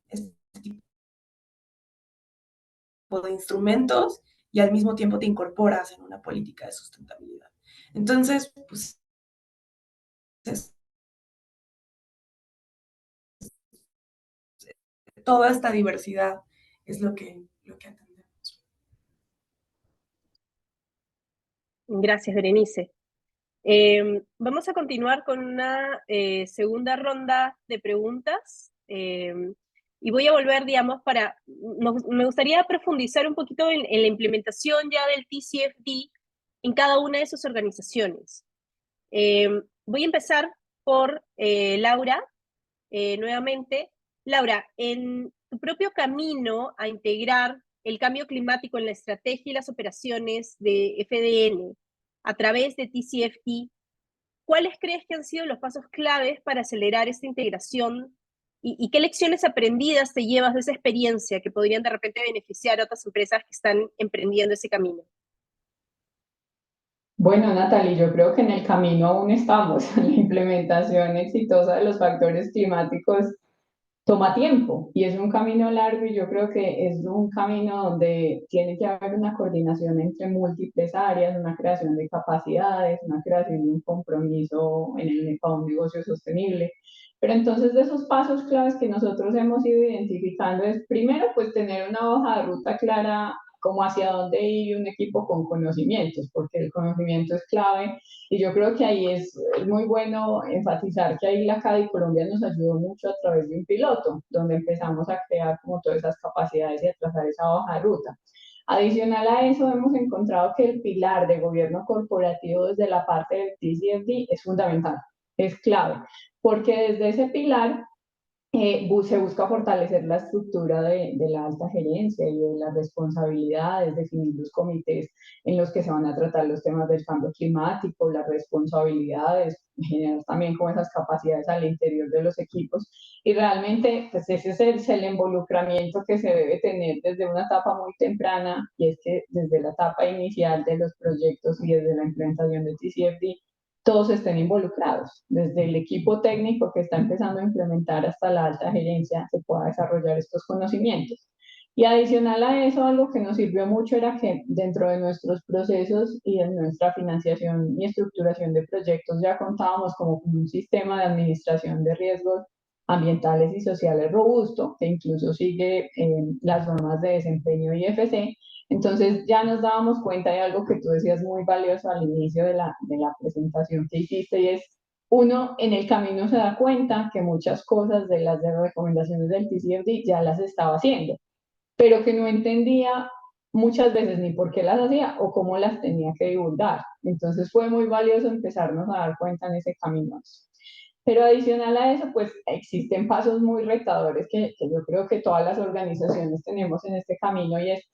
este tipo de instrumentos y al mismo tiempo te incorporas en una política de sustentabilidad. Entonces, pues es, toda esta diversidad es lo que atendemos. Gracias, Berenice. Vamos a continuar con una segunda ronda de preguntas. Y voy a volver, digamos, me gustaría profundizar un poquito en la implementación ya del TCFD en cada una de sus organizaciones. Voy a empezar por Laura, nuevamente. Laura, en tu propio camino a integrar el cambio climático en la estrategia y las operaciones de FDN a través de TCFD, ¿cuáles crees que han sido los pasos claves para acelerar esta integración? ¿Y qué lecciones aprendidas te llevas de esa experiencia que podrían de repente beneficiar a otras empresas que están emprendiendo ese camino? Bueno, Natalie, yo creo que en el camino aún estamos. La implementación exitosa de los factores climáticos toma tiempo y es un camino largo y yo creo que es un camino donde tiene que haber una coordinación entre múltiples áreas, una creación de capacidades, una creación de un compromiso para un negocio sostenible. Pero entonces de esos pasos claves que nosotros hemos ido identificando es primero pues tener una hoja de ruta clara como hacia dónde ir y un equipo con conocimientos, porque el conocimiento es clave y yo creo que ahí es muy bueno enfatizar que ahí la CADI Colombia nos ayudó mucho a través de un piloto, donde empezamos a crear como todas esas capacidades y a trazar esa hoja de ruta. Adicional a eso, hemos encontrado que el pilar de gobierno corporativo desde la parte del TCFD es fundamental, es clave, porque desde ese pilar se busca fortalecer la estructura de la alta gerencia y de las responsabilidades, definir los comités en los que se van a tratar los temas del cambio climático, las responsabilidades, generar también como esas capacidades al interior de los equipos. Y realmente, pues ese es el involucramiento que se debe tener desde una etapa muy temprana, y es que desde la etapa inicial de los proyectos y desde la implementación de TCFD, todos estén involucrados, desde el equipo técnico que está empezando a implementar hasta la alta gerencia, se pueda desarrollar estos conocimientos. Y adicional a eso, algo que nos sirvió mucho era que dentro de nuestros procesos y en nuestra financiación y estructuración de proyectos ya contábamos como con un sistema de administración de riesgos ambientales y sociales robusto, que incluso sigue las normas de desempeño IFC. Entonces ya nos dábamos cuenta de algo que tú decías muy valioso al inicio de la presentación que hiciste, y es uno en el camino se da cuenta que muchas cosas de las recomendaciones del TCFD ya las estaba haciendo, pero que no entendía muchas veces ni por qué las hacía o cómo las tenía que divulgar. Entonces fue muy valioso empezarnos a dar cuenta en ese camino. Pero adicional a eso, pues existen pasos muy retadores que yo creo que todas las organizaciones tenemos en este camino, y es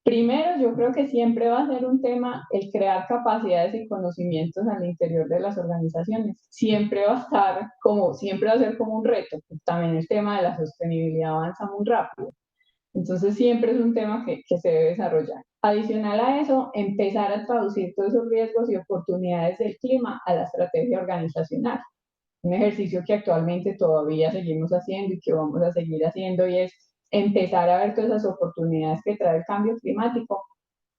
primero, yo creo que siempre va a ser un tema el crear capacidades y conocimientos al interior de las organizaciones. Siempre va a estar como, siempre va a ser como un reto. También el tema de la sostenibilidad avanza muy rápido. Entonces siempre es un tema que se debe desarrollar. Adicional a eso, empezar a traducir todos esos riesgos y oportunidades del clima a la estrategia organizacional. Un ejercicio que actualmente todavía seguimos haciendo y que vamos a seguir haciendo, y es empezar a ver todas esas oportunidades que trae el cambio climático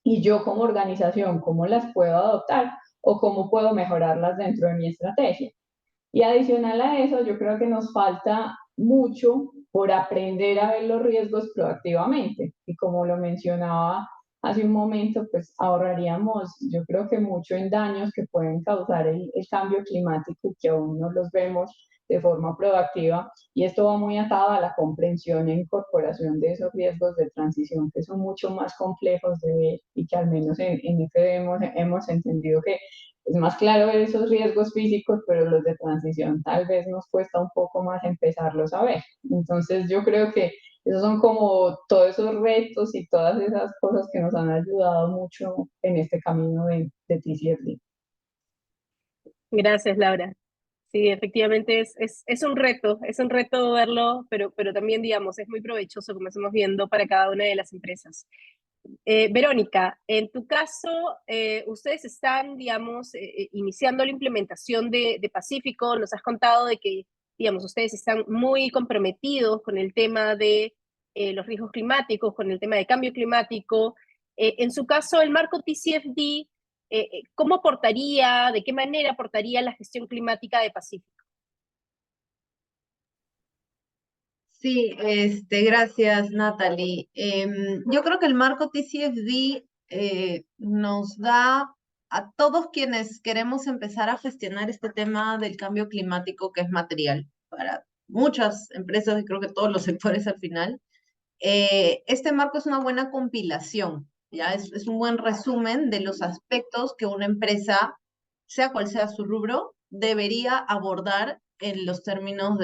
y yo como organización, cómo las puedo adoptar o cómo puedo mejorarlas dentro de mi estrategia. Y adicional a eso, yo creo que nos falta mucho por aprender a ver los riesgos proactivamente. Y como lo mencionaba hace un momento, pues ahorraríamos, yo creo que mucho en daños que pueden causar el cambio climático, que aún no los vemos de forma proactiva. Y esto va muy atado a la comprensión e incorporación de esos riesgos de transición, que son mucho más complejos de ver, y que al menos en FD hemos entendido que es más claro ver esos riesgos físicos, pero los de transición tal vez nos cuesta un poco más empezarlos a ver. Entonces yo creo que esos son como todos esos retos y todas esas cosas que nos han ayudado mucho en este camino de TCFD. Gracias, Laura. Sí, efectivamente es un reto verlo, pero también, digamos, es muy provechoso, como estamos viendo, para cada una de las empresas. Verónica, en tu caso, ustedes están, digamos, iniciando la implementación de Pacífico. Nos has contado de que, digamos, ustedes están muy comprometidos con el tema de los riesgos climáticos, con el tema de cambio climático. En su caso, el marco TCFD, ¿cómo aportaría, de qué manera aportaría la gestión climática de Pacífico? Sí, gracias, Natalie. Yo creo que el marco TCFD nos da a todos quienes queremos empezar a gestionar este tema del cambio climático, que es material para muchas empresas y creo que todos los sectores al final. Este marco es una buena compilación, ¿ya? Es un buen resumen de los aspectos que una empresa, sea cual sea su rubro, debería abordar en términos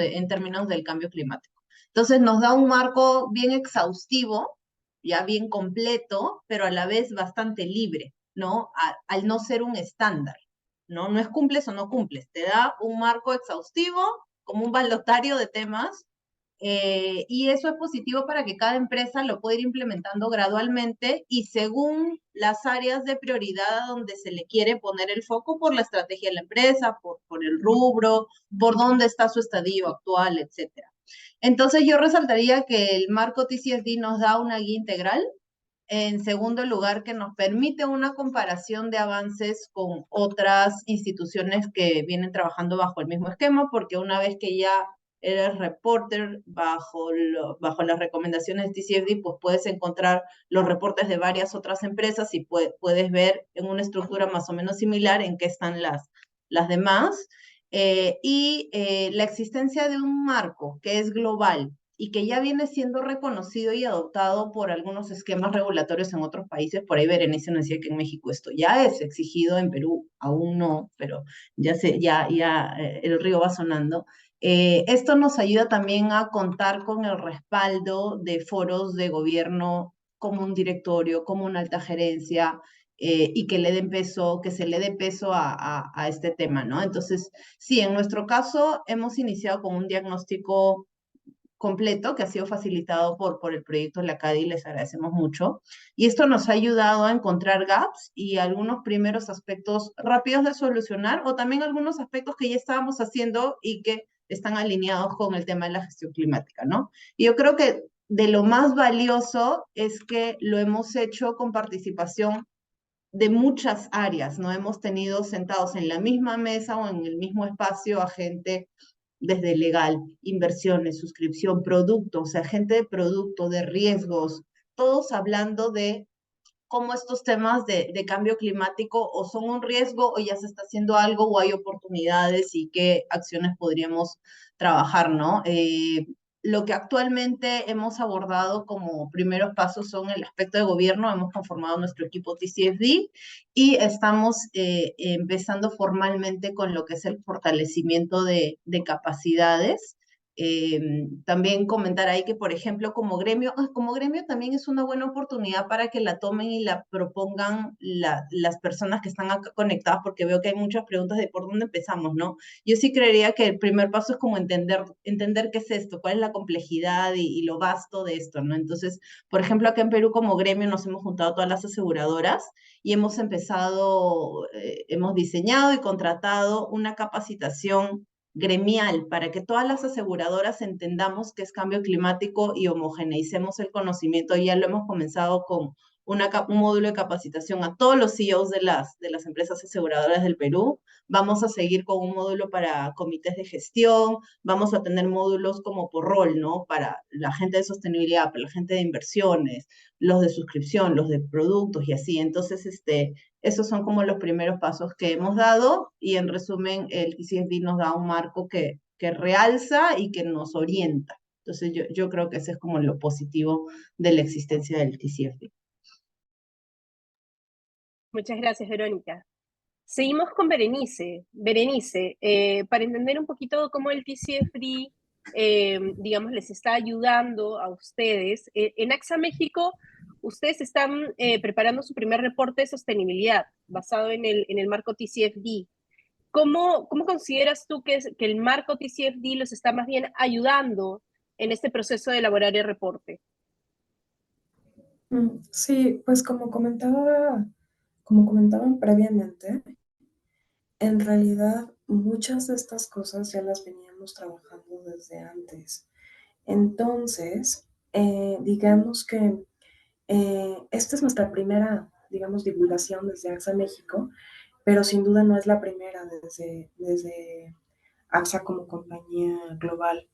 del cambio climático. Entonces nos da un marco bien exhaustivo, ya bien completo, pero a la vez bastante libre, ¿no? Al no ser un estándar, ¿no? No es cumples o no cumples, te da un marco exhaustivo, como un balotario de temas, y eso es positivo para que cada empresa lo pueda ir implementando gradualmente y según las áreas de prioridad donde se le quiere poner el foco por la estrategia de la empresa, por el rubro, por dónde está su estadio actual, etcétera. Entonces yo resaltaría que el marco TCFD nos da una guía integral. En segundo lugar, que nos permite una comparación de avances con otras instituciones que vienen trabajando bajo el mismo esquema, porque una vez que ya eres reporter bajo las recomendaciones de TCFD, pues puedes encontrar los reportes de varias otras empresas y puedes ver en una estructura más o menos similar en qué están las demás. La existencia de un marco que es global y que ya viene siendo reconocido y adoptado por algunos esquemas regulatorios en otros países. Por ahí Berenice nos decía que en México esto ya es exigido, en Perú aún no, pero ya el río va sonando. Esto nos ayuda también a contar con el respaldo de foros de gobierno como un directorio, como una alta gerencia, y que se le dé peso a este tema, ¿no? Entonces, sí, en nuestro caso hemos iniciado con un diagnóstico completo que ha sido facilitado por el proyecto La CADI, les agradecemos mucho. Y esto nos ha ayudado a encontrar gaps y algunos primeros aspectos rápidos de solucionar, o también algunos aspectos que ya estábamos haciendo y que están alineados con el tema de la gestión climática, ¿no? Y yo creo que de lo más valioso es que lo hemos hecho con participación de muchas áreas, ¿no? Hemos tenido sentados en la misma mesa o en el mismo espacio a gente desde legal, inversiones, suscripción, producto, o sea, gente de producto, de riesgos, todos hablando de cómo estos temas de cambio climático o son un riesgo o ya se está haciendo algo o hay oportunidades y qué acciones podríamos trabajar, ¿no? Lo que actualmente hemos abordado como primeros pasos son el aspecto de gobierno. Hemos conformado nuestro equipo TCFD y estamos empezando formalmente con lo que es el fortalecimiento de capacidades. También comentar ahí que, por ejemplo, como gremio también es una buena oportunidad para que la tomen y la propongan las personas que están acá conectadas, porque veo que hay muchas preguntas de por dónde empezamos, ¿no? Yo sí creería que el primer paso es como entender qué es esto, cuál es la complejidad y lo vasto de esto, ¿no? Entonces, por ejemplo, acá en Perú como gremio nos hemos juntado todas las aseguradoras y hemos diseñado y contratado una capacitación gremial para que todas las aseguradoras entendamos qué es cambio climático y homogeneicemos el conocimiento. Ya lo hemos comenzado con un módulo de capacitación a todos los CEOs de las empresas aseguradoras del Perú. Vamos a seguir con un módulo para comités de gestión, vamos a tener módulos como por rol, ¿no? Para la gente de sostenibilidad, para la gente de inversiones, los de suscripción, los de productos y así. Entonces, esos son como los primeros pasos que hemos dado y en resumen el TCFD nos da un marco que realza y que nos orienta. Entonces yo creo que ese es como lo positivo de la existencia del TCFD. Muchas gracias, Verónica. Seguimos con Berenice. Berenice, para entender un poquito cómo el TCFD, digamos, les está ayudando a ustedes. En AXA México, ustedes están preparando su primer reporte de sostenibilidad basado en el marco TCFD. ¿Cómo consideras tú que el marco TCFD los está más bien ayudando en este proceso de elaborar el reporte? Sí, pues como comentaban previamente, en realidad muchas de estas cosas ya las veníamos trabajando desde antes. Entonces, digamos que esta es nuestra primera, digamos, divulgación desde AXA México, pero sin duda no es la primera desde AXA como compañía global.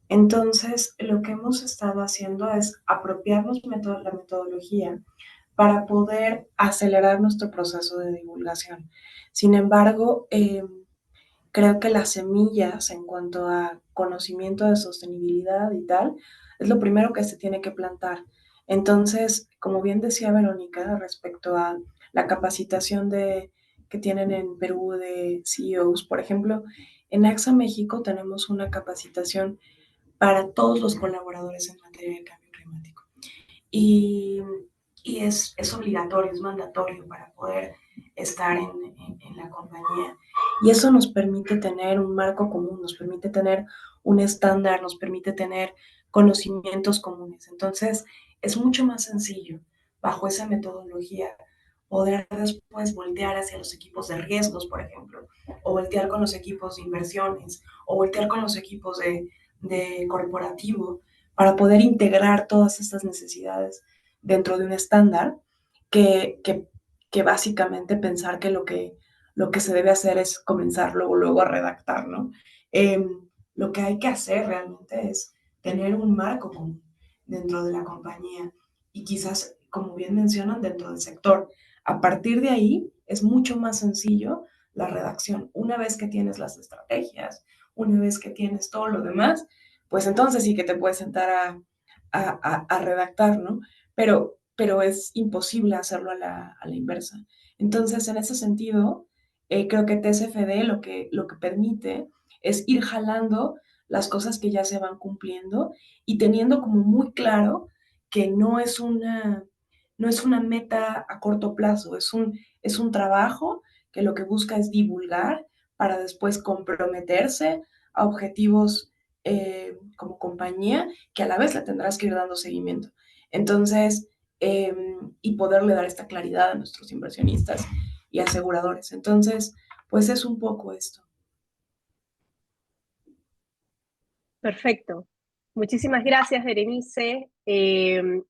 Entonces, lo que hemos estado haciendo es apropiarnos la metodología para poder acelerar nuestro proceso de divulgación. Sin embargo, creo que las semillas en cuanto a conocimiento de sostenibilidad y tal, es lo primero que se tiene que plantar. Entonces, como bien decía Verónica, respecto a la capacitación que tienen en Perú de CEOs, por ejemplo, en AXA México tenemos una capacitación para todos los colaboradores en materia de cambio climático. Y es obligatorio, es mandatorio para poder estar en la compañía. Y eso nos permite tener un marco común, nos permite tener un estándar, nos permite tener conocimientos comunes. Entonces, es mucho más sencillo, bajo esa metodología, poder después voltear hacia los equipos de riesgos, por ejemplo, o voltear con los equipos de inversiones, o voltear con los equipos de de corporativo para poder integrar todas estas necesidades dentro de un estándar que básicamente pensar que lo que se debe hacer es comenzar luego a redactar, ¿no? Lo que hay que hacer realmente es tener un marco común dentro de la compañía y quizás, como bien mencionan, dentro del sector. A partir de ahí es mucho más sencillo la redacción. Una vez que tienes las estrategias, una vez que tienes todo lo demás, pues entonces sí que te puedes sentar a redactar, ¿no? Pero es imposible hacerlo a la inversa. Entonces, en ese sentido, creo que TCFD lo que permite es ir jalando las cosas que ya se van cumpliendo y teniendo como muy claro que no es una meta a corto plazo, es un trabajo que lo que busca es divulgar para después comprometerse a objetivos como compañía que a la vez le tendrás que ir dando seguimiento. Entonces, y poderle dar esta claridad a nuestros inversionistas y aseguradores. Entonces, pues es un poco esto. Perfecto. Muchísimas gracias, Berenice.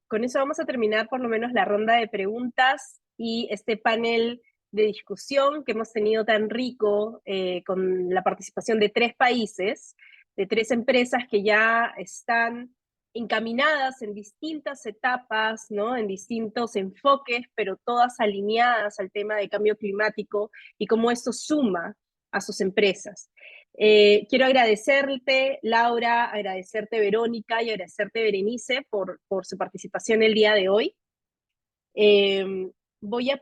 Con eso vamos a terminar por lo menos la ronda de preguntas y este panel de discusión que hemos tenido tan rico con la participación de 3 países, de 3 empresas que ya están encaminadas en distintas etapas, ¿no? En distintos enfoques, pero todas alineadas al tema de cambio climático y cómo esto suma a sus empresas. Quiero agradecerte, Laura, agradecerte, Verónica, y agradecerte, Berenice, por su participación el día de hoy. Voy a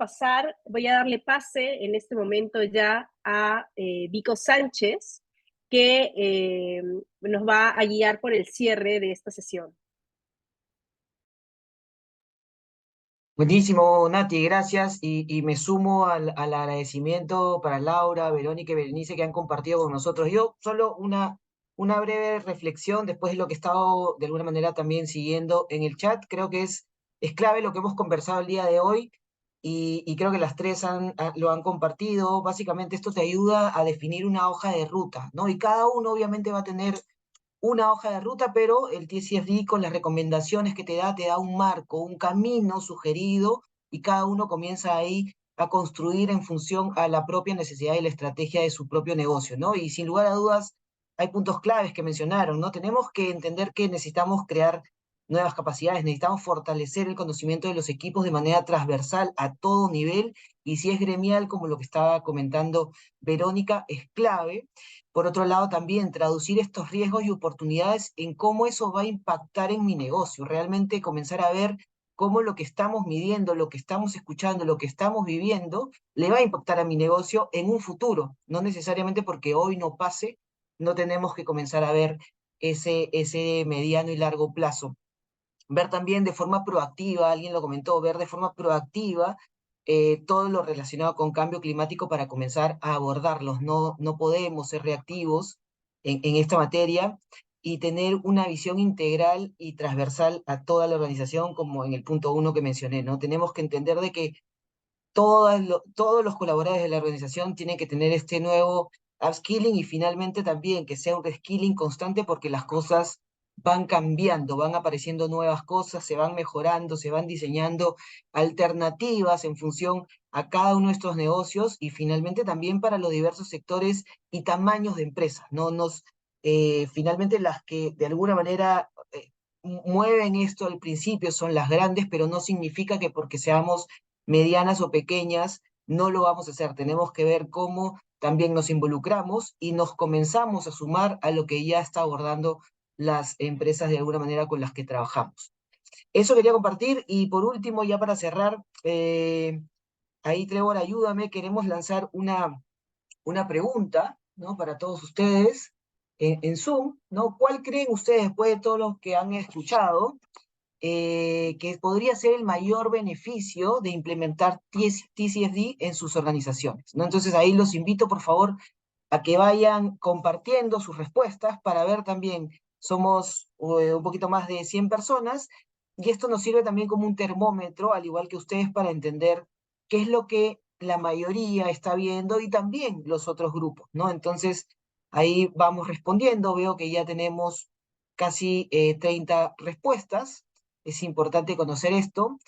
darle pase en este momento ya a Vico Sánchez, que nos va a guiar por el cierre de esta sesión. Buenísimo, Nati, gracias. Y me sumo al agradecimiento para Laura, Verónica y Berenice que han compartido con nosotros. Yo solo una breve reflexión después de lo que he estado de alguna manera también siguiendo en el chat. Creo que es clave lo que hemos conversado el día de hoy y creo que las tres lo han compartido. Básicamente esto te ayuda a definir una hoja de ruta, ¿no? Y cada uno obviamente va a tener una hoja de ruta, pero el TCFD con las recomendaciones que te da un marco, un camino sugerido y cada uno comienza ahí a construir en función a la propia necesidad y la estrategia de su propio negocio, ¿no? Y sin lugar a dudas hay puntos claves que mencionaron, ¿no? Tenemos que entender que necesitamos crear nuevas capacidades, necesitamos fortalecer el conocimiento de los equipos de manera transversal a todo nivel y si es gremial, como lo que estaba comentando Verónica, es clave. Por otro lado, también traducir estos riesgos y oportunidades en cómo eso va a impactar en mi negocio, realmente comenzar a ver cómo lo que estamos midiendo, lo que estamos escuchando, lo que estamos viviendo, le va a impactar a mi negocio en un futuro, no necesariamente porque hoy no pase, no tenemos que comenzar a ver ese mediano y largo plazo. Ver también de forma proactiva, alguien lo comentó, ver de forma proactiva todo lo relacionado con cambio climático para comenzar a abordarlos. No podemos ser reactivos en esta materia y tener una visión integral y transversal a toda la organización, como en el punto 1 que mencioné, ¿no? Tenemos que entender de que todos los colaboradores de la organización tienen que tener este nuevo upskilling y finalmente también que sea un reskilling constante porque las cosas van cambiando, van apareciendo nuevas cosas, se van mejorando, se van diseñando alternativas en función a cada uno de estos negocios y finalmente también para los diversos sectores y tamaños de empresas, ¿no? Finalmente las que de alguna manera mueven esto al principio son las grandes, pero no significa que porque seamos medianas o pequeñas no lo vamos a hacer. Tenemos que ver cómo también nos involucramos y nos comenzamos a sumar a lo que ya está abordando las empresas de alguna manera con las que trabajamos. Eso quería compartir y por último, ya para cerrar, ahí Trevor, ayúdame, queremos lanzar una pregunta, ¿no? Para todos ustedes en Zoom, ¿no? ¿Cuál creen ustedes, después de todo lo que han escuchado, que podría ser el mayor beneficio de implementar TCFD en sus organizaciones, ¿no? Entonces ahí los invito, por favor, a que vayan compartiendo sus respuestas para ver también, somos un poquito más de 100 personas, y esto nos sirve también como un termómetro, al igual que ustedes, para entender qué es lo que la mayoría está viendo y también los otros grupos, ¿no? Entonces, ahí vamos respondiendo, veo que ya tenemos casi 30 respuestas. Es importante conocer esto.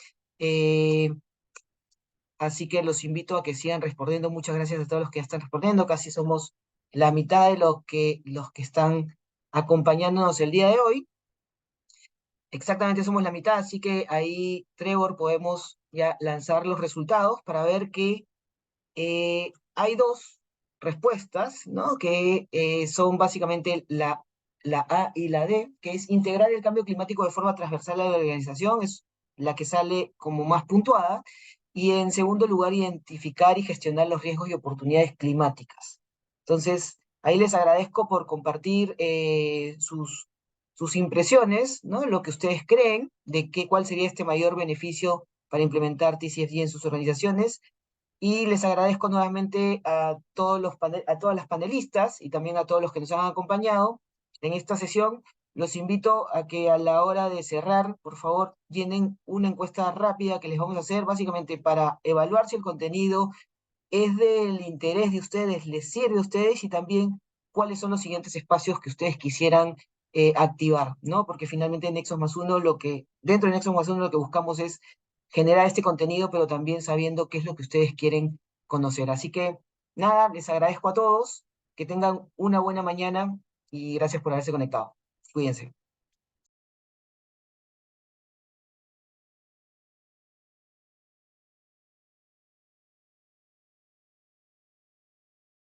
Así que los invito a que sigan respondiendo. Muchas gracias a todos los que ya están respondiendo. Casi somos la mitad de los que están acompañándonos el día de hoy. Exactamente somos la mitad, así que ahí, Trevor, podemos ya lanzar los resultados para ver que hay dos respuestas, ¿no? Que son básicamente la A y la D, que es integrar el cambio climático de forma transversal a la organización, es la que sale como más puntuada, y en segundo lugar, identificar y gestionar los riesgos y oportunidades climáticas. Entonces, ahí les agradezco por compartir sus impresiones, ¿no? Lo que ustedes creen de cuál sería este mayor beneficio para implementar TCFD en sus organizaciones. Y les agradezco nuevamente a a todas las panelistas y también a todos los que nos han acompañado en esta sesión. Los invito a que a la hora de cerrar, por favor, llenen una encuesta rápida que les vamos a hacer, básicamente para evaluar si el contenido es del interés de ustedes, les sirve a ustedes, y también cuáles son los siguientes espacios que ustedes quisieran activar, ¿no? Porque finalmente en Nexos Más Uno, dentro de Nexos Más Uno lo que buscamos es generar este contenido, pero también sabiendo qué es lo que ustedes quieren conocer. Así que, nada, les agradezco a todos, que tengan una buena mañana y gracias por haberse conectado. Cuídense.